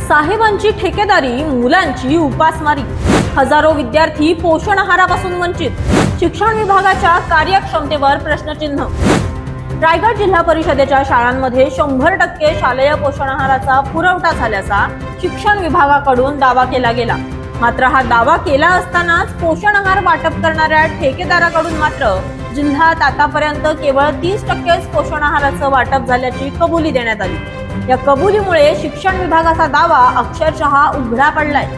साहेबांची ठेकेदारी, मुलांची उपासमारी, हजारो विद्यार्थी पोषण आहारापासून वंचित, शिक्षण विभागाच्या कार्यक्षमतेवर प्रश्नचिन्ह। रायगड जिल्हा परिषदेच्या शाळांमध्ये 100% शालेय पोषण आहाराचा पुरवठा झाल्याचा शिक्षण विभागाकडून दावा केला गेला। मात्र हा दावा केला असतानाच पोषण आहार वाटप करणाऱ्या ठेकेदाराकडून मात्र जिल्ह्यात आतापर्यंत केवळ 30%च पोषण आहाराचं वाटप झाल्याची कबुली देण्यात आली। या कबुलीमुळे शिक्षण विभागाचा दावा अक्षरशः उघडा पडलाय।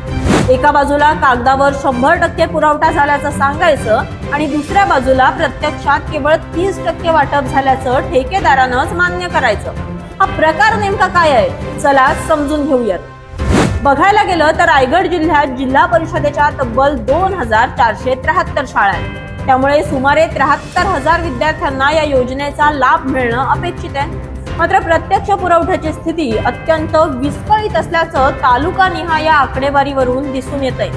एका बाजूला कागदावर 100% पुरवठा झाल्याचं सांगायचं आणि दुसऱ्या बाजूला प्रत्यक्षात केवळ 30% वाटप झाल्याचं ठेकेदारानंच मान्य करायचं। हा प्रकार नेमका काय आहे, चला समजून घेऊयात। बघायला गेलं तर रायगड जिल्ह्यात जिल्हा परिषदेच्या तब्बल 2473 शाळा आहेत। त्यामुळे सुमारे 73,000 विद्यार्थ्यांना या योजनेचा लाभ मिळणं अपेक्षित आहे। मात्र प्रत्यक्ष पुरवठ्याची स्थिती अत्यंत विस्कळीत असल्याचं तालुकानिहाय आकडेवारीवरून दिसून येतंय।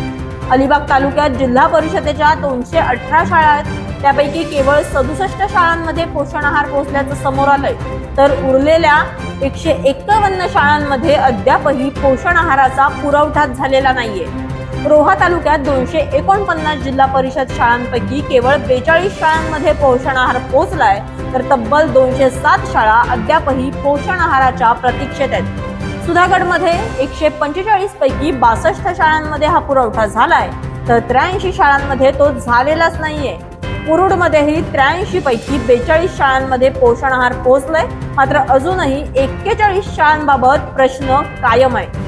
अलिबाग तालुक्यात जिल्हा परिषदेच्या 218 शाळा आहेत। त्यापैकी केवळ 67 शाळांमध्ये पोषण आहार पोहोचल्याचं समोर आलंय, तर उरलेल्या 151 शाळांमध्ये अद्यापही पोषण आहाराचा पुरवठाच झालेला नाहीये। रोहा तालुक्यात 249 जिल्हा परिषद शाळांपैकी केवळ 42 शाळांमध्ये पोषण आहार पोहोचलाय, तर तब्बल 207 शाळा अद्यापही पोषण आहाराच्या प्रतीक्षेत आहेत। सुधागडमध्ये 145 पैकी 62 शाळांमध्ये हा पुरवठा झालाय, तर 83 शाळांमध्ये तो झालेलाच नाहीये। मुरुडमध्येही 83 पैकी 42 शाळांमध्ये पोषण आहार पोहोचलाय, मात्र अजूनही 41 शाळांबाबत प्रश्न कायम आहे।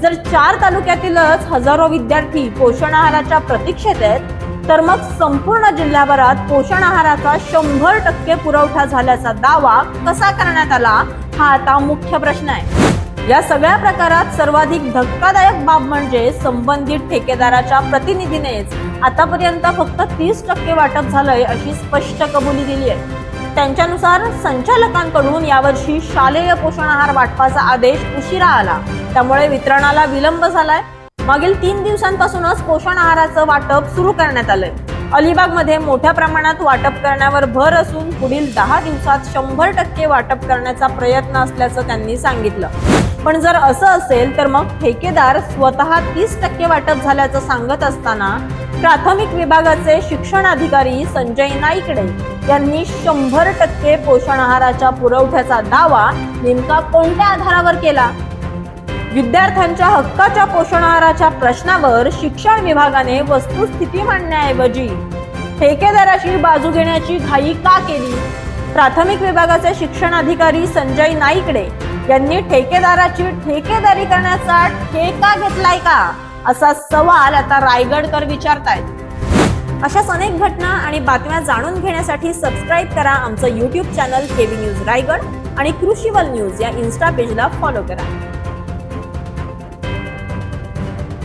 जर 4 तालुक्यातीलच हजारो विद्यार्थी पोषण आहाराच्या प्रतीक्षेत आहेत, तर मग संपूर्ण जिल्ह्याभरात पोषण आहाराचा 100% पुरवठा झाल्याचा दावा कसा करण्यात आला, हा आता मुख्य प्रश्न आहे। या सगळ्या प्रकारात सर्वाधिक धक्कादायक बाब म्हणजे संबंधित ठेकेदाराच्या प्रतिनिधीनेच आतापर्यंत फक्त 30% वाटप झालंय अशी स्पष्ट कबुली दिली आहे। त्यांच्यानुसार संचालकांकडून यावर्षी शालेय पोषण आहार वाटपाचा आदेश उशिरा आला, त्यामुळे वितरणाला विलंब झालाय। मागील 3 दिवसांपासूनच पोषण आहाराचं वाटप सुरू करण्यात आलंय। अलिबागमध्ये मोठ्या प्रमाणात वाटप करण्यावर भर असून पुढील 10 दिवसात 100% वाटप करण्याचा प्रयत्न असल्याचं त्यांनी सांगितलं। पण जर असं असेल तर मग ठेकेदार स्वतः 30% वाटप झाल्याचं सांगत असताना प्राथमिक विभागाचे शिक्षण अधिकारी संजय नाईकडे यांनी 100% पोषण आहाराच्या पुरवठ्याचा दावा नेमका कोणत्या आधारावर केला? विद्यार्थ्यांच्या हक्काच्या पोषण आहाराच्या प्रश्नावर शिक्षण विभागाने वस्तुस्थिती मांडण्याऐवजी ठेकेदाराची बाजू घेण्याची घाई का केली? प्राथमिक विभागाचे शिक्षण अधिकारी संजय नाईकडे यांनी ठेकेदाराची ठेकेदारी करण्याचा ठेका घेतलाय का, असा सवाल आता रायगडकर विचारतायत। अशाच अनेक घटना आणि बातम्या जाणून घेण्यासाठी सबस्क्राईब करा आमचं YouTube चॅनल केवी न्यूज रायगड आणि कृषीवल न्यूज या इन्स्टा पेजला फॉलो करा।